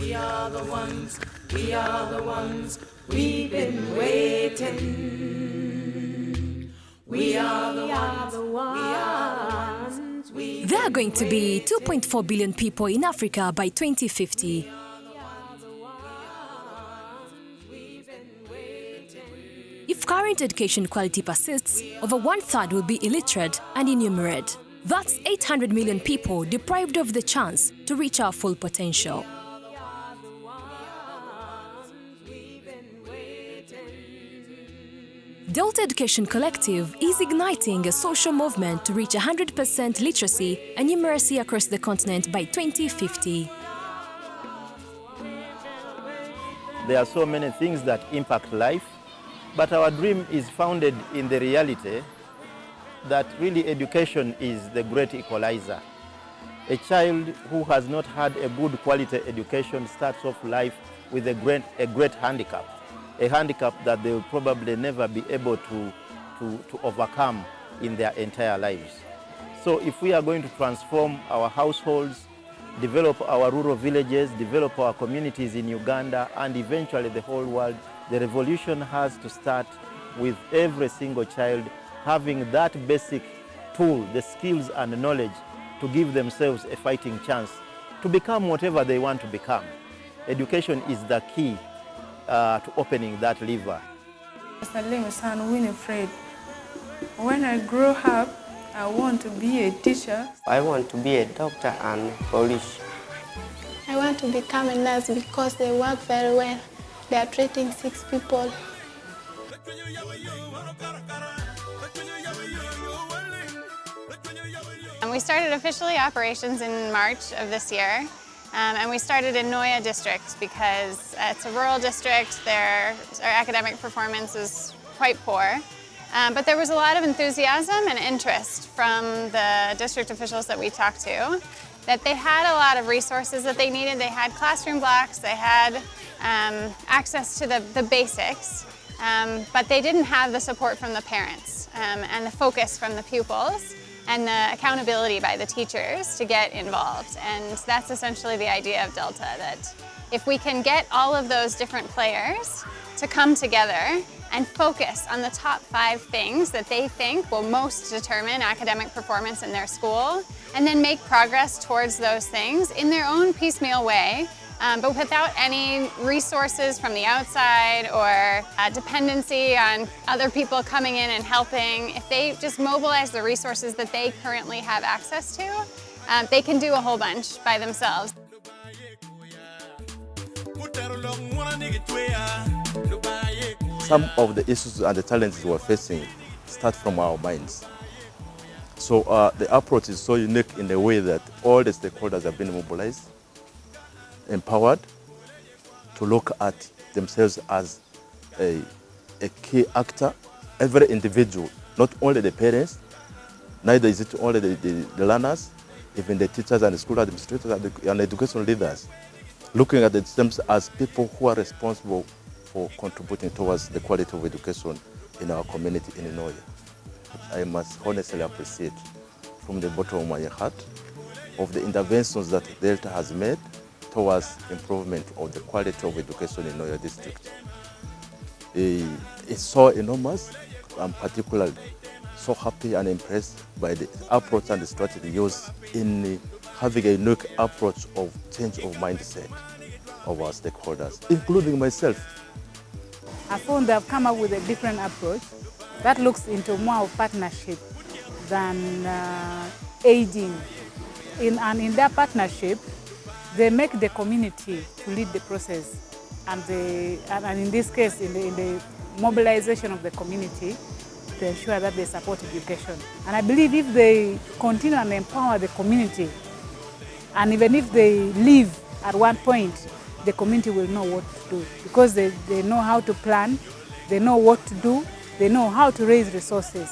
We are the ones, we are the ones, we've been waiting. We are the ones, we are the ones. There are going to be 2.4 billion people in Africa by 2050. If current education quality persists, over 1/3 will be illiterate and innumerate. That's 800 million people deprived of the chance to reach our full potential. Delta Education Collective is igniting a social movement to reach 100% literacy and numeracy across the continent by 2050. There are so many things that impact life, but our dream is founded in the reality that really education is the great equalizer. A child who has not had a good quality education starts off life with a great handicap. A handicap that they will probably never be able to overcome in their entire lives. So if we are going to transform our households, develop our rural villages, develop our communities in Uganda, and eventually the whole world, the revolution has to start with every single child having that basic tool, the skills and the knowledge to give themselves a fighting chance to become whatever they want to become. Education is the key to opening that lever. My name is Winifred. When I grow up, I want to be a teacher. I want to be a doctor and police. I want to become a nurse because they work very well. They are treating sick people. We started officially operations in March of this year. And we started in Noya district because it's a rural district. Our academic performance is quite poor. But there was a lot of enthusiasm and interest from the district officials that we talked to, that they had a lot of resources that they needed. They had classroom blocks, they had access to the basics, but they didn't have the support from the parents and the focus from the pupils and the accountability by the teachers to get involved. And that's essentially the idea of Delta, that if we can get all of those different players to come together and focus on the top 5 things that they think will most determine academic performance in their school, and then make progress towards those things in their own piecemeal way, but without any resources from the outside or dependency on other people coming in and helping. If they just mobilize the resources that they currently have access to, they can do a whole bunch by themselves. Some of the issues and the challenges we're facing start from our minds. So the approach is so unique in the way that all the stakeholders have been mobilized, empowered to look at themselves as a key actor. Every individual, not only the parents, neither is it only the learners, even the teachers and the school administrators and the education leaders, looking at themselves as people who are responsible for contributing towards the quality of education in our community in Noya. I must honestly appreciate from the bottom of my heart of the interventions that Delta has made towards improvement of the quality of education in Noya district. It's so enormous. I'm particularly so happy and impressed by the approach and the strategy used in having a unique approach of change of mindset of our stakeholders, including myself. I found they've come up with a different approach that looks into more of partnership than aiding. And in their partnership, they make the community to lead the process, and in this case, in the mobilization of the community to ensure that they support education. And I believe if they continue and empower the community, and even if they leave at one point, the community will know what to do, because they know how to plan, they know what to do, they know how to raise resources.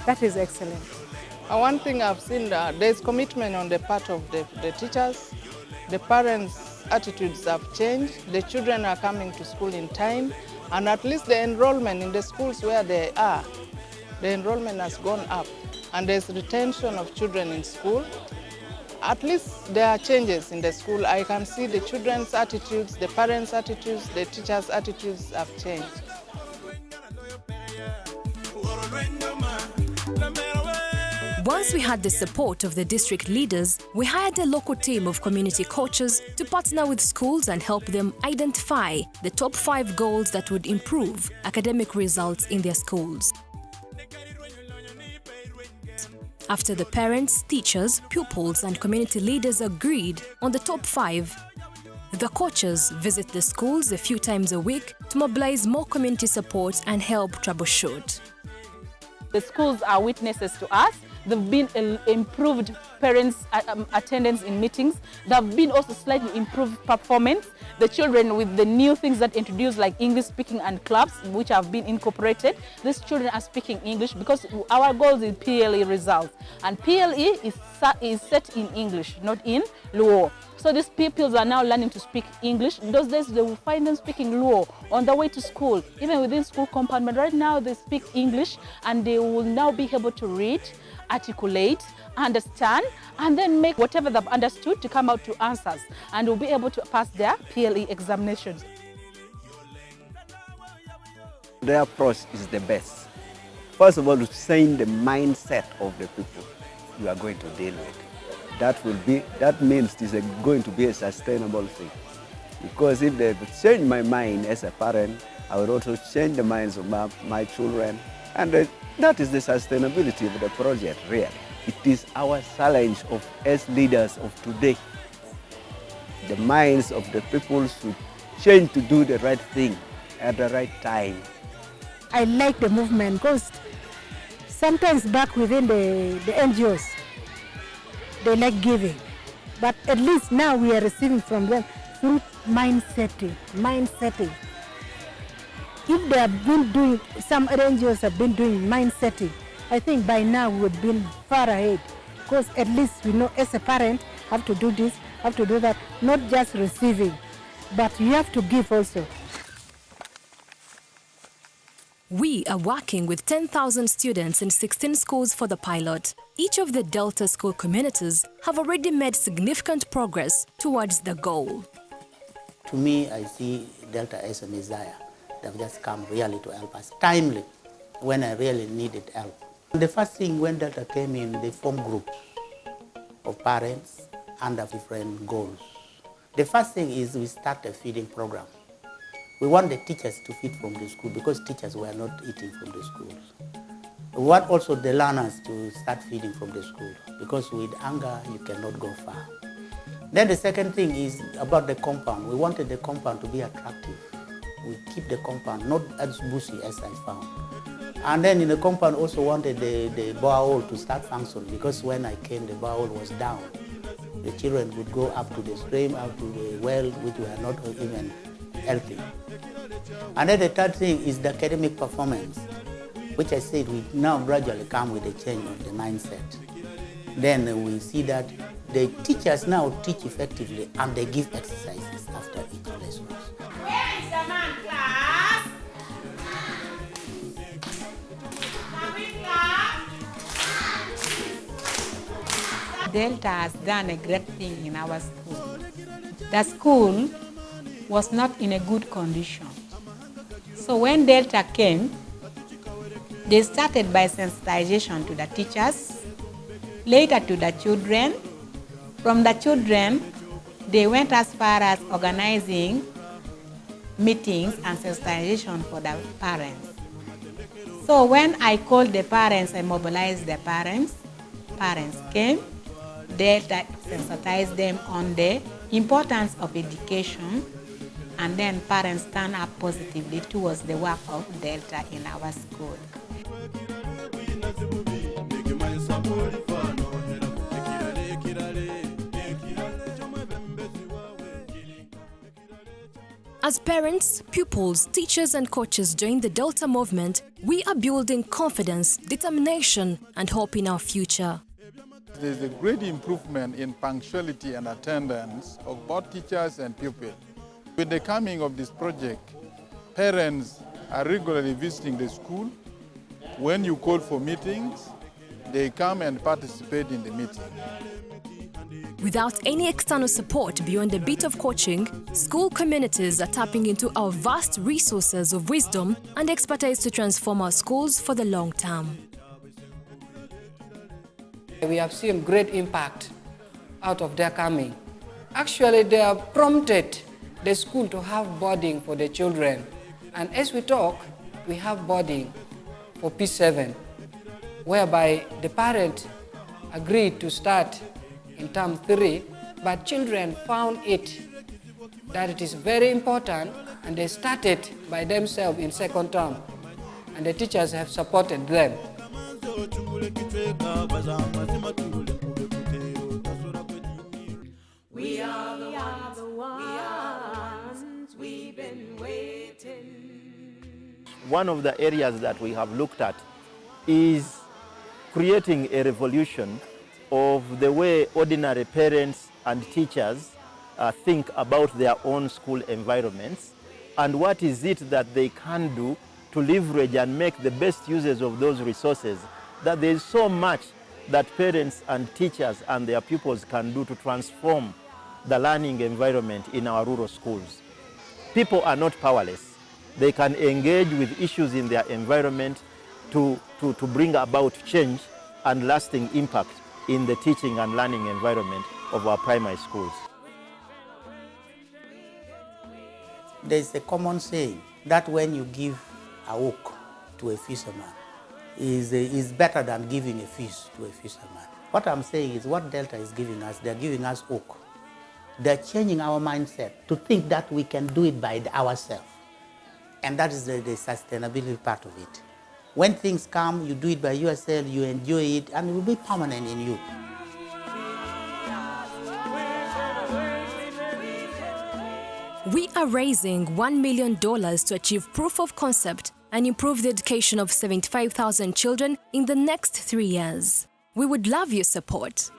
That is excellent. One thing I've seen, there's commitment on the part of the teachers. The parents' attitudes have changed. The children are coming to school in time, and at least the enrollment in the schools where they are, the enrollment has gone up, and there's retention of children in school. at least there are changes in the school. I can see the children's attitudes, the parents' attitudes, the teachers' attitudes have changed. Once we had the support of the district leaders, we hired a local team of community coaches to partner with schools and help them identify the top 5 goals that would improve academic results in their schools. After the parents, teachers, pupils, and community leaders agreed on the top 5, the coaches visit the schools a few times a week to mobilize more community support and help troubleshoot. The schools are witnesses to us. There've been improved parents' attendance in meetings. There have been also slightly improved performance. The children with the new things that introduced like English speaking and clubs which have been incorporated, these children are speaking English because our goal is PLE results. And PLE is set in English, not in Luo. So these pupils are now learning to speak English. In those days, they will find them speaking Luo on the way to school. Even within school compound, but right now they speak English and they will now be able to read, articulate, understand, and then make whatever they've understood to come out to answers, and will be able to pass their PLE examinations. The approach is the best. First of all, to change the mindset of the people you are going to deal with. That means it is going to be a sustainable thing. Because if they change my mind as a parent, I will also change the minds of my children. And that is the sustainability of the project, really. It is our challenge as leaders of today. The minds of the people should change to do the right thing at the right time. I like the movement because sometimes back within the NGOs, they like giving. But at least now we are receiving from them through mind setting. If they have been doing, some NGOs have been doing mind setting, I think by now we would have been far ahead. Because at least we know as a parent, have to do this, have to do that, not just receiving, but you have to give also. We are working with 10,000 students in 16 schools for the pilot. Each of the Delta school communities have already made significant progress towards the goal. To me, I see Delta as a messiah. They've just come really to help us, timely, when I really needed help. The first thing when Delta came in, they formed groups of parents under different goals. The first thing is we start a feeding program. We want the teachers to feed from the school because teachers were not eating from the schools. We want also the learners to start feeding from the school because with hunger you cannot go far. Then the second thing is about the compound. We wanted the compound to be attractive. We keep the compound not as bushy as I found. And then in the compound also wanted the borehole to start functioning because when I came the borehole was down. The children would go up to the stream, up to the well, which were not even healthy. And then the third thing is the academic performance, which I said we now gradually come with a change of the mindset. Then we see that the teachers now teach effectively and they give exercises after each lesson. Where is the man, class? Can we clap? Delta has done a great thing in our school. The school was not in a good condition. So when Delta came, they started by sensitization to the teachers, later to the children. From the children, they went as far as organizing meetings and sensitization for the parents. So when I called the parents, I mobilized the parents. Parents came, Delta sensitized them on the importance of education, and then parents turn up positively towards the work of Delta in our school. As parents, pupils, teachers and coaches join the Delta movement, we are building confidence, determination and hope in our future. There's a great improvement in punctuality and attendance of both teachers and pupils. With the coming of this project, parents are regularly visiting the school. When you call for meetings, they come and participate in the meeting. Without any external support beyond a bit of coaching, school communities are tapping into our vast resources of wisdom and expertise to transform our schools for the long term. We have seen great impact out of their coming. Actually, they have prompted the school to have boarding for the children. And as we talk, we have boarding for P7, whereby the parent agreed to start in term 3, but children found that it is very important, and they started by themselves in second term, and the teachers have supported them. We are the ones we've been waiting. One of the areas that we have looked at is creating a revolution of the way ordinary parents and teachers think about their own school environments, and what is it that they can do to leverage and make the best uses of those resources, that there is so much that parents and teachers and their pupils can do to transform the learning environment in our rural schools. People are not powerless. They can engage with issues in their environment to bring about change and lasting impact in the teaching and learning environment of our primary schools. There's a common saying that when you give a hook to a fisherman, is better than giving a fish to a fisherman. What I'm saying is what Delta is giving us, they're giving us hook. They're changing our mindset to think that we can do it by ourselves. And that is the sustainability part of it. When things come, you do it by yourself, you enjoy it, and it will be permanent in you. We are raising $1 million to achieve proof of concept and improve the education of 75,000 children in the next 3 years. We would love your support.